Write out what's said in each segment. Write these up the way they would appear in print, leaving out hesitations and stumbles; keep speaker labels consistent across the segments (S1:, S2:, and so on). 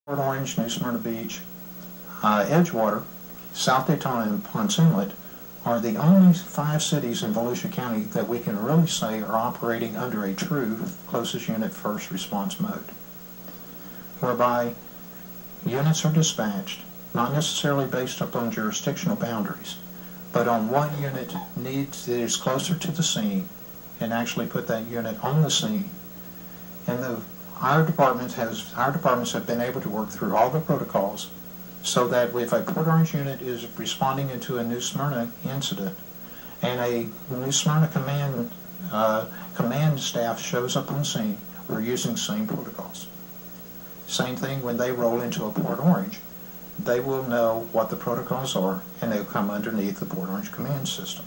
S1: Port Orange, New Smyrna Beach, Edgewater, South Daytona, and Ponce Inlet are the only 5 cities in Volusia County that we can really say are operating under a true closest unit first response mode, whereby units are dispatched, not necessarily based upon jurisdictional boundaries, but on what unit is closer to the scene, and actually put that unit on the scene. And our departments have been able to work through all the protocols so that if a Port Orange unit is responding into a New Smyrna incident and a New Smyrna command staff shows up on scene, we're using the same protocols. Same thing when they roll into a Port Orange. They will know what the protocols are, and they'll come underneath the Port Orange command system.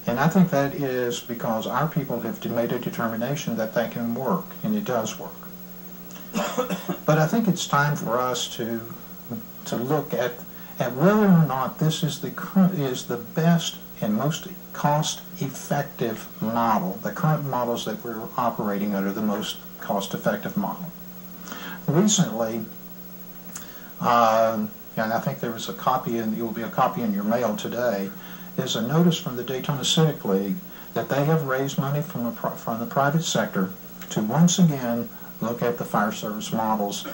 S1: And I think that is because our people have made a determination that that can work, and it does work. But I think it's time for us to look at whether or not this is the best and most cost-effective model. The current models that we're operating under the most cost-effective model. Recently, and I think there was a copy, and there will be a copy in your mail today, is a notice from the Daytona Civic League that they have raised money from the private sector to once again look at the fire service models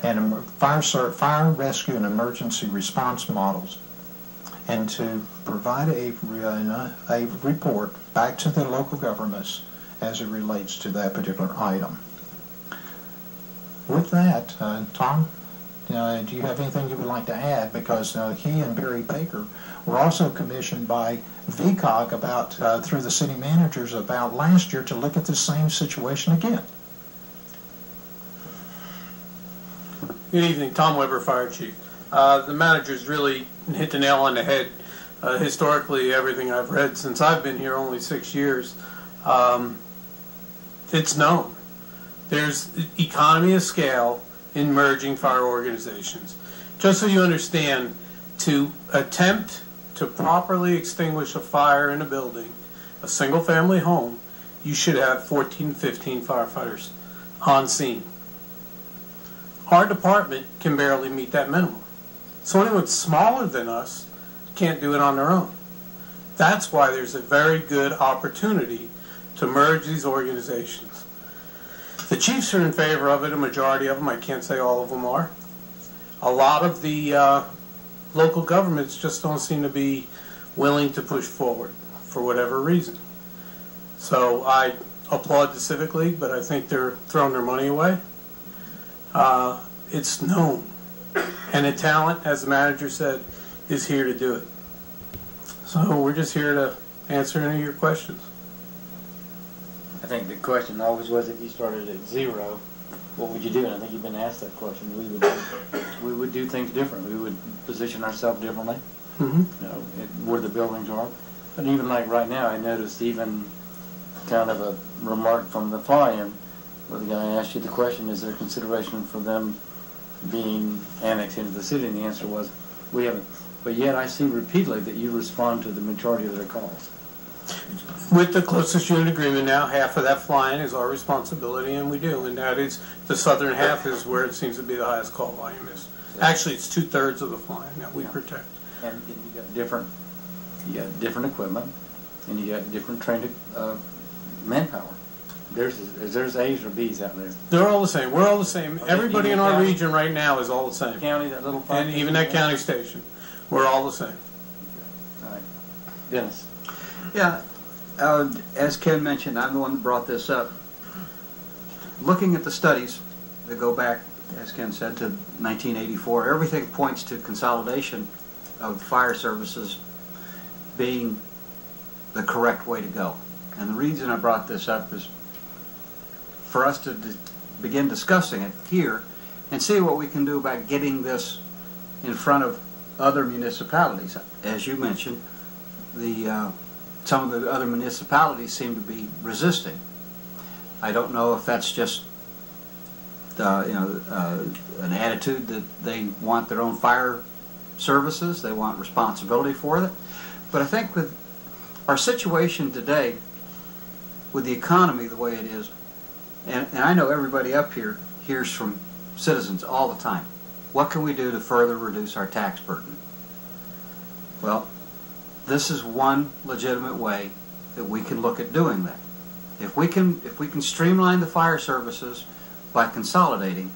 S1: and fire rescue and emergency response models, and to provide a report back to the local governments as it relates to that particular item. With that, Tom, do you have anything you would like to add? Because he and Barry Baker were also commissioned by VCOG about through the city managers about last year to look at the same situation again.
S2: Good evening, Tom Weber, Fire Chief. The managers really hit the nail on the head. Historically, everything I've read since I've been here, only 6 years, it's known. There's economy of scale in merging fire organizations. Just so you understand, to attempt to properly extinguish a fire in a building, a single-family home, you should have 14, 15 firefighters on scene. Our department can barely meet that minimum. So anyone smaller than us can't do it on their own. That's why there's a very good opportunity to merge these organizations. The chiefs are in favor of it, a majority of them. I can't say all of them are. A lot of the local governments just don't seem to be willing to push forward for whatever reason. So I applaud the Civic League, but I think they're throwing their money away. It's known. And the talent, as the manager said, is here to do it. So we're just here to answer any of your questions.
S3: I think the question always was, if you started at 0, what would you do? And I think you've been asked that question. We would do things differently. We would position ourselves differently. Mm-hmm. Where the buildings are. But even like right now, I noticed even kind of a remark from the fly-in where the guy asked you the question, is there consideration for them being annexed into the city? And the answer was, we haven't. But yet I see repeatedly that you respond to the majority of their calls.
S2: With the closest unit agreement now, half of that flying is our responsibility, and we do. And that is, the southern half is where it seems to be the highest call volume is. Actually, it's 2/3 of the flying that we protect.
S3: And you got different equipment, and you got different trained manpower. There's A's or B's out there.
S2: They're all the same. We're all the same. Everybody in our region right now is all the same.
S3: County, that little
S2: and even that county station. We're all the same.
S3: Okay. All right. Dennis.
S4: Yeah, as Ken mentioned, I'm the one that brought this up. Looking at the studies that go back, as Ken said, to 1984, everything points to consolidation of fire services being the correct way to go. And the reason I brought this up is for us to begin discussing it here and see what we can do about getting this in front of other municipalities. As you mentioned, some of the other municipalities seem to be resisting. I don't know if that's just an attitude that they want their own fire services, they want responsibility for it. But I think with our situation today, with the economy the way it is, and I know everybody up here hears from citizens all the time, what can we do to further reduce our tax burden? Well, this is one legitimate way that we can look at doing that. If we can streamline the fire services by consolidating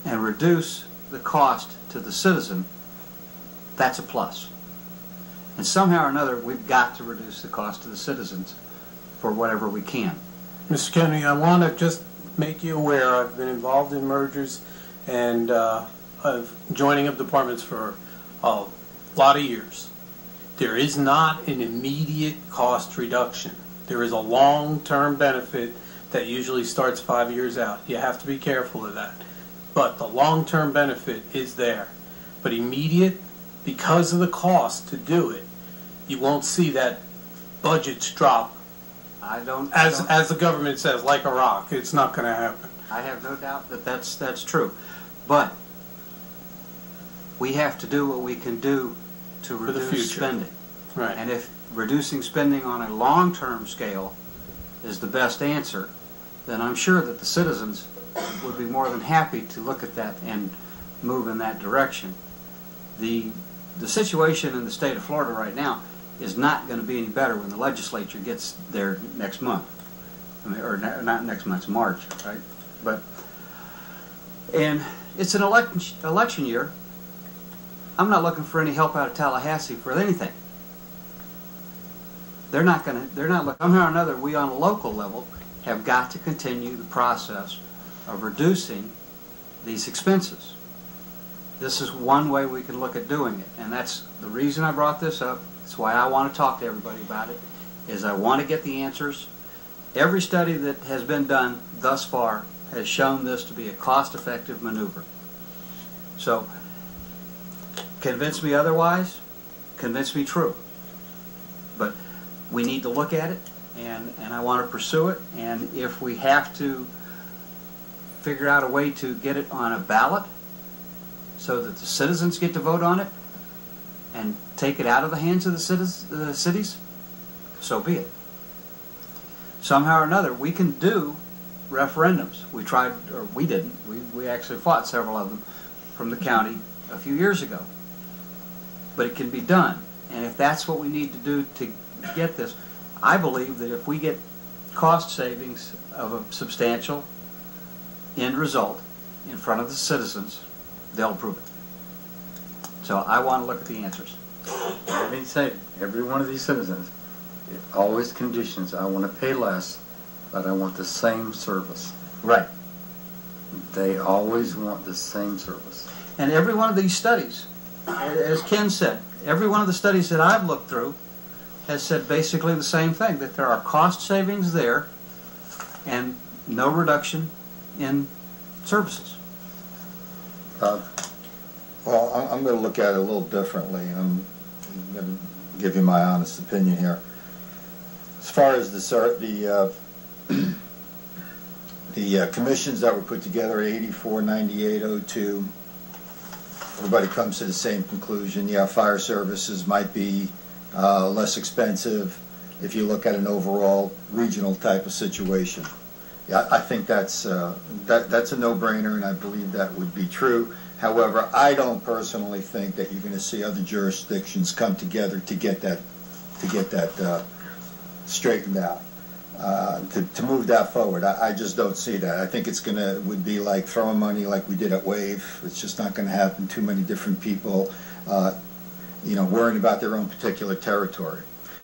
S4: and reduce the cost to the citizen, that's a plus. And somehow or another, we've got to reduce the cost to the citizens for whatever we can.
S2: Mr. Kennedy, I want to just make you aware, I've been involved in mergers and of joining of departments for a lot of years. There is not an immediate cost reduction. There is a long-term benefit that usually starts 5 years out. You have to be careful of that. But the long-term benefit is there. But immediate, because of the cost to do it, you won't see that budgets drop as the government says, like a rock. It's not going to happen.
S4: I have no doubt that that's true. But we have to do what we can do to reduce spending.
S2: Right.
S4: And if reducing spending on a long-term scale is the best answer, then I'm sure that the citizens would be more than happy to look at that and move in that direction. The situation in the state of Florida right now is not going to be any better when the legislature gets there next month. I mean, or not next month, it's March, right? And it's an election year. I'm not looking for any help out of Tallahassee for anything. They're not looking. Somehow or another, we on a local level have got to continue the process of reducing these expenses. This is one way we can look at doing it, and that's the reason I brought this up. That's why I want to talk to everybody about it, is I want to get the answers. Every study that has been done thus far has shown this to be a cost-effective maneuver. So, convince me otherwise, convince me true. But we need to look at it, and I want to pursue it, and if we have to figure out a way to get it on a ballot so that the citizens get to vote on it and take it out of the hands of the cities, so be it. Somehow or another, we can do referendums. We tried, or we didn't. We actually fought several of them from the county a few years ago. But it can be done. And if that's what we need to do to get this, I believe that if we get cost savings of a substantial end result in front of the citizens, they'll approve it. So I want to look at the answers.
S3: Let me say, every one of these citizens, it always conditions, I want to pay less, but I want the same service.
S4: Right.
S3: They always want the same service.
S4: And every one of these studies, as Ken said, every one of the studies that I've looked through has said basically the same thing, that there are cost savings there and no reduction in services.
S5: Well, I'm going to look at it a little differently. I'm going to give you my honest opinion here. As far as the commissions that were put together, 84, 98, 02, everybody comes to the same conclusion. Yeah, fire services might be less expensive if you look at an overall regional type of situation. Yeah, I think that's a no-brainer, and I believe that would be true. However, I don't personally think that you're going to see other jurisdictions come together to get that straightened out, to move that forward. I just don't see that. I think would be like throwing money like we did at WAVE. It's just not going to happen. Too many different people, worrying about their own particular territory.